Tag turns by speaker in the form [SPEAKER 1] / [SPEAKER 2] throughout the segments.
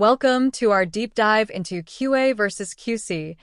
[SPEAKER 1] Welcome to our deep dive into QA versus QC,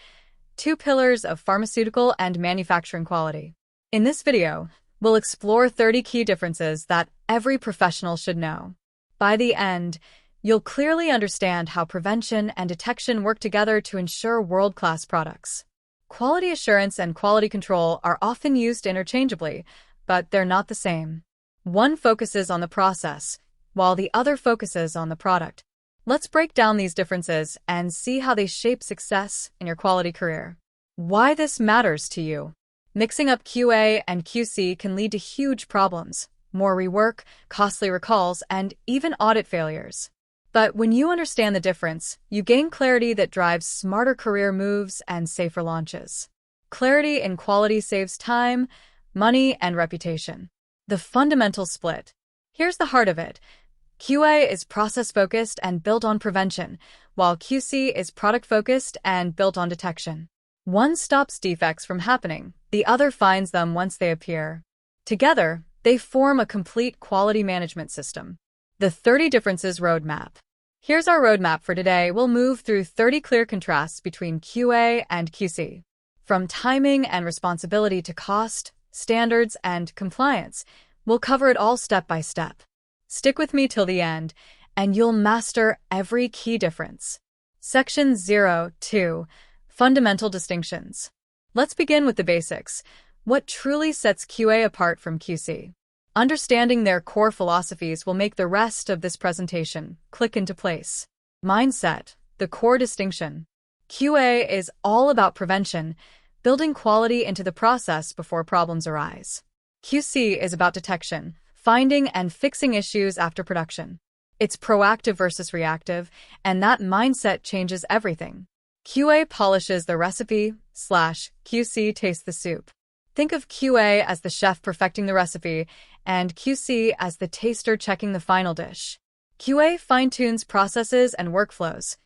[SPEAKER 1] two pillars of pharmaceutical and manufacturing quality. In this video, we'll explore 30 key differences that every professional should know. By the end, you'll clearly understand how prevention and detection work together to ensure world-class products. Quality assurance and quality control are often used interchangeably, but they're not the same. One focuses on the process, while the other focuses on the product. Let's break down these differences and see how they shape success in your quality career. Why this matters to you. Mixing up QA and QC can lead to huge problems, more rework, costly recalls, and even audit failures. But when you understand the difference, you gain clarity that drives smarter career moves and safer launches. Clarity in quality saves time, money, and reputation. The fundamental split. Here's the heart of it. QA is process-focused and built on prevention, while QC is product-focused and built on detection. One stops defects from happening, the other finds them once they appear. Together, they form a complete quality management system. The 30 Differences Roadmap. Here's our roadmap for today. We'll move through 30 clear contrasts between QA and QC. From timing and responsibility to cost, standards, and compliance, we'll cover it all step by step. Stick with me till the end, and you'll master every key difference. Section 02. Fundamental Distinctions. Let's begin with the basics. What truly sets QA apart from QC? Understanding their core philosophies will make the rest of this presentation click into place. Mindset, the core distinction. QA is all about prevention, building quality into the process before problems arise. QC is about detection, finding and fixing issues after production. It's proactive versus reactive, and that mindset changes everything. QA polishes the recipe, QC tastes the soup. Think of QA as the chef perfecting the recipe, and QC as the taster checking the final dish. QA fine-tunes processes and workflows.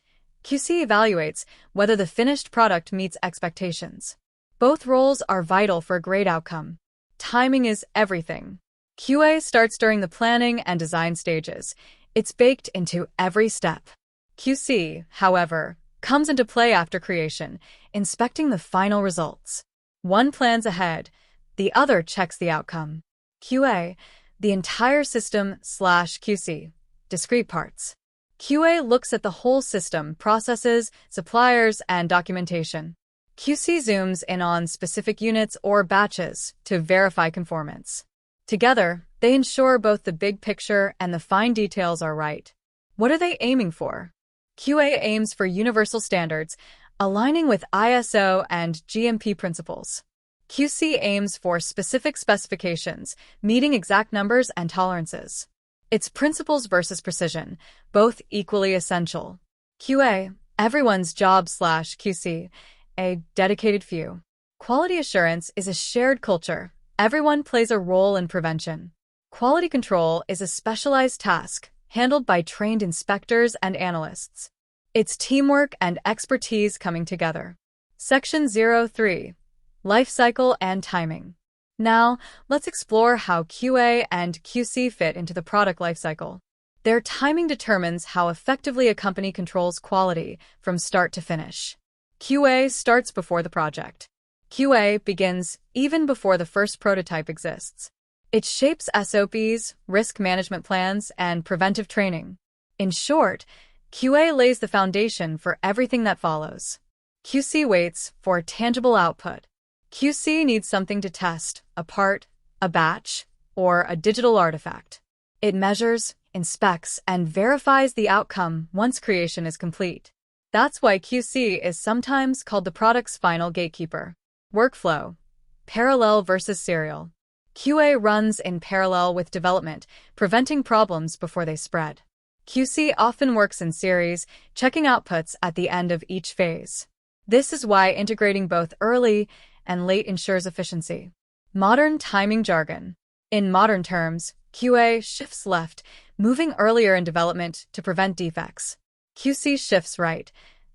[SPEAKER 1] QC evaluates whether the finished product meets expectations. Both roles are vital for a great outcome. Timing is everything. QA starts during the planning and design stages. It's baked into every step. QC, however, comes into play after creation, inspecting the final results. One plans ahead, the other checks the outcome. QA, the entire system /QC, discrete parts. QA looks at the whole system, processes, suppliers, and documentation. QC zooms in on specific units or batches to verify conformance. Together, they ensure both the big picture and the fine details are right. What are they aiming for? QA aims for universal standards, aligning with ISO and GMP principles. QC aims for specific specifications, meeting exact numbers and tolerances. It's principles versus precision, both equally essential. QA, everyone's job /QC, a dedicated few. Quality assurance is a shared culture. Everyone plays a role in prevention. Quality control is a specialized task, handled by trained inspectors and analysts. It's teamwork and expertise coming together. Section 03. Life cycle and timing. Now, let's explore how QA and QC fit into the product lifecycle. Their timing determines how effectively a company controls quality from start to finish. QA starts before the project. QA begins even before the first prototype exists. It shapes SOPs, risk management plans, and preventive training. In short, QA lays the foundation for everything that follows. QC waits for tangible output. QC needs something to test, a part, a batch, or a digital artifact. It measures, inspects, and verifies the outcome once creation is complete. That's why QC is sometimes called the product's final gatekeeper. Workflow. Parallel versus serial. QA runs in parallel with development, preventing problems before they spread. QC often works in series, checking outputs at the end of each phase. This is why integrating both early and late ensures efficiency. Modern timing jargon. In modern terms, QA shifts left, moving earlier in development to prevent defects. QC shifts right,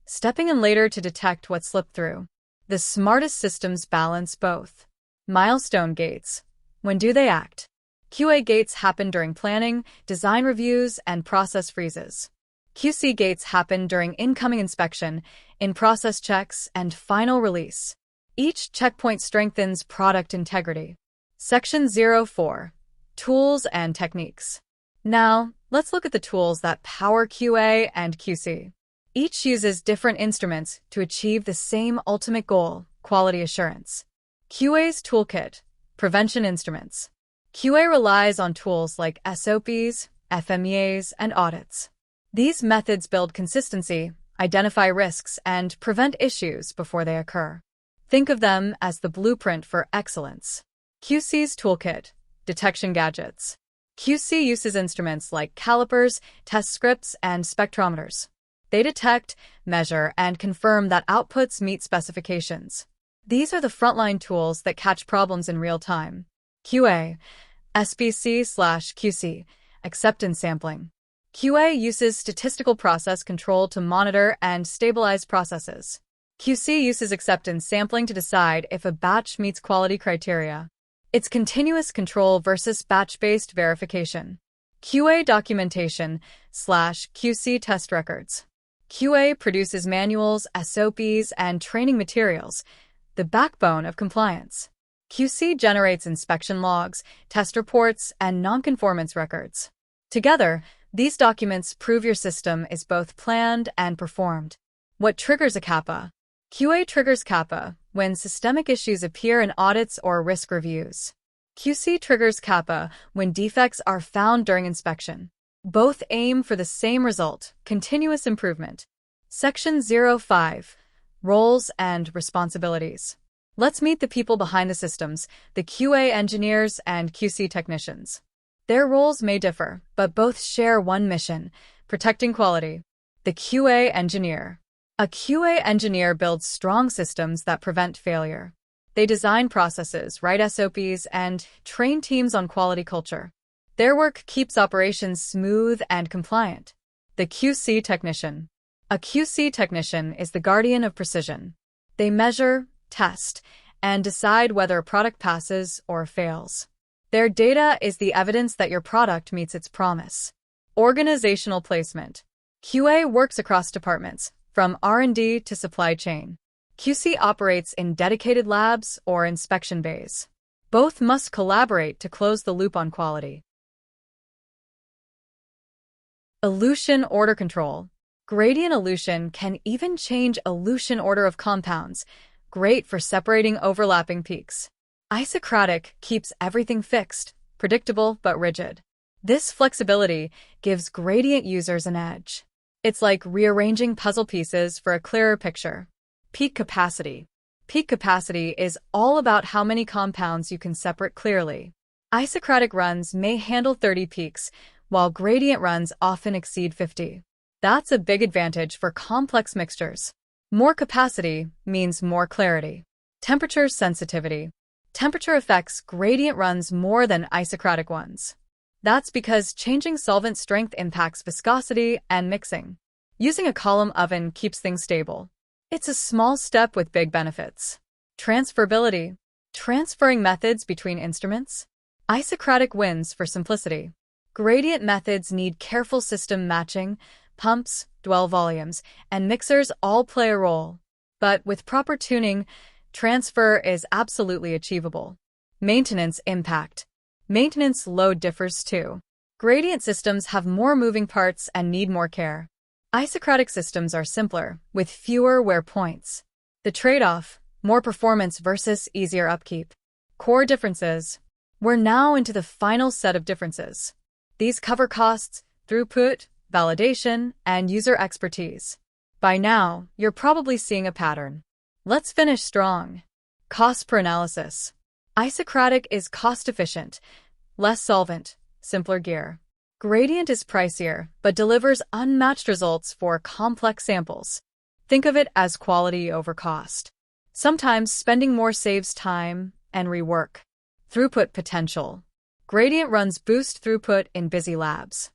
[SPEAKER 1] stepping in later to detect what slipped through. The smartest systems balance both. Milestone gates. When do they act? QA gates happen during planning, design reviews, and process freezes. QC gates happen during incoming inspection, in-process checks, and final release. Each checkpoint strengthens product integrity. Section 04. Tools and Techniques. Now, let's look at the tools that power QA and QC. Each uses different instruments to achieve the same ultimate goal, quality assurance. QA's toolkit, prevention instruments. QA relies on tools like SOPs, FMEAs, and audits. These methods build consistency, identify risks, and prevent issues before they occur. Think of them as the blueprint for excellence. QC's toolkit, detection gadgets. QC uses instruments like calipers, test scripts, and spectrometers. They detect, measure, and confirm that outputs meet specifications. These are the frontline tools that catch problems in real time. QA, SBC/QC, acceptance sampling. QA uses statistical process control to monitor and stabilize processes. QC uses acceptance sampling to decide if a batch meets quality criteria. It's continuous control versus batch-based verification. QA documentation/QC test records. QA produces manuals, SOPs, and training materials, the backbone of compliance. QC generates inspection logs, test reports, and nonconformance records. Together, these documents prove your system is both planned and performed. What triggers a CAPA? QA triggers CAPA when systemic issues appear in audits or risk reviews. QC triggers CAPA when defects are found during inspection. Both aim for the same result, continuous improvement. Section 05. Roles and Responsibilities. Let's meet the people behind the systems, the QA engineers and QC technicians. Their roles may differ, but both share one mission: protecting quality. The QA engineer. A QA engineer builds strong systems that prevent failure. They design processes, write SOPs, and train teams on quality culture. Their work keeps operations smooth and compliant. The QC technician. A QC technician is the guardian of precision. They measure, test, and decide whether a product passes or fails. Their data is the evidence that your product meets its promise. Organizational placement. QA works across departments, from R&D to supply chain. QC operates in dedicated labs or inspection bays. Both must collaborate to close the loop on quality. Elution order control. Gradient elution can even change elution order of compounds, great for separating overlapping peaks. Isocratic keeps everything fixed, predictable but rigid. This flexibility gives gradient users an edge. It's like rearranging puzzle pieces for a clearer picture. Peak capacity. Peak capacity is all about how many compounds you can separate clearly. Isocratic runs may handle 30 peaks, while gradient runs often exceed 50. That's a big advantage for complex mixtures. More capacity means more clarity. Temperature sensitivity. Temperature affects gradient runs more than isocratic ones. That's because changing solvent strength impacts viscosity and mixing. Using a column oven keeps things stable. It's a small step with big benefits. Transferability. Transferring methods between instruments. Isocratic wins for simplicity. Gradient methods need careful system matching. Pumps, dwell volumes, and mixers all play a role. But with proper tuning, transfer is absolutely achievable. Maintenance impact. Maintenance load differs too. Gradient systems have more moving parts and need more care. Isocratic systems are simpler, with fewer wear points. The trade-off: more performance versus easier upkeep. Core differences. We're now into the final set of differences. These cover costs, throughput, validation, and user expertise. By now, you're probably seeing a pattern. Let's finish strong. Cost per analysis. Isocratic is cost-efficient, less solvent, simpler gear. Gradient is pricier, but delivers unmatched results for complex samples. Think of it as quality over cost. Sometimes spending more saves time and rework. Throughput potential. Gradient runs boost throughput in busy labs.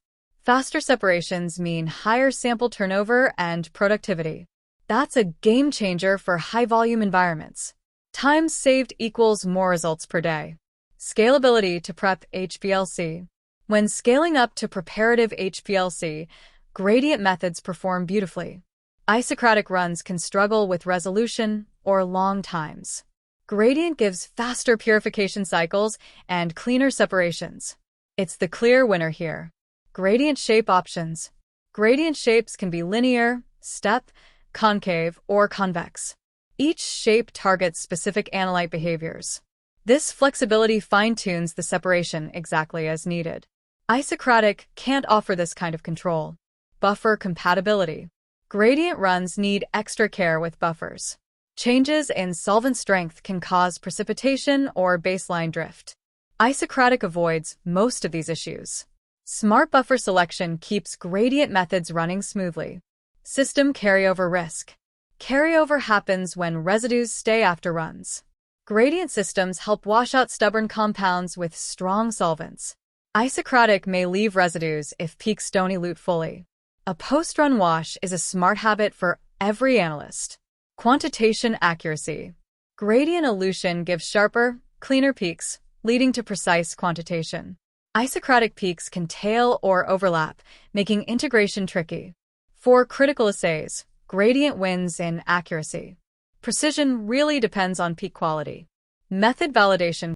[SPEAKER 1] Faster separations mean higher sample turnover and productivity. That's a game changer for high-volume environments. Time saved equals more results per day. Scalability to prep HPLC. When scaling up to preparative HPLC, Gradient methods perform beautifully. Isocratic runs can struggle with resolution or long times. Gradient gives faster purification cycles and cleaner separations. It's the clear winner here. Gradient shape options. Gradient shapes can be linear, step, concave, or convex. Each shape targets specific analyte behaviors. This flexibility fine-tunes the separation exactly as needed. Isocratic can't offer this kind of control. Buffer compatibility. Gradient runs need extra care with buffers. Changes in solvent strength can cause precipitation or baseline drift. Isocratic avoids most of these issues. Smart buffer selection keeps gradient methods running smoothly. System carryover risk. Carryover happens when residues stay after runs. Gradient systems help wash out stubborn compounds with strong solvents. Isocratic may leave residues if peaks don't elute fully. A post-run wash is a smart habit for every analyst. Quantitation accuracy. Gradient elution gives sharper, cleaner peaks, leading to precise quantitation. Isocratic peaks can tail or overlap, making integration tricky. For critical assays, gradient wins in accuracy. Precision really depends on peak quality. Method validation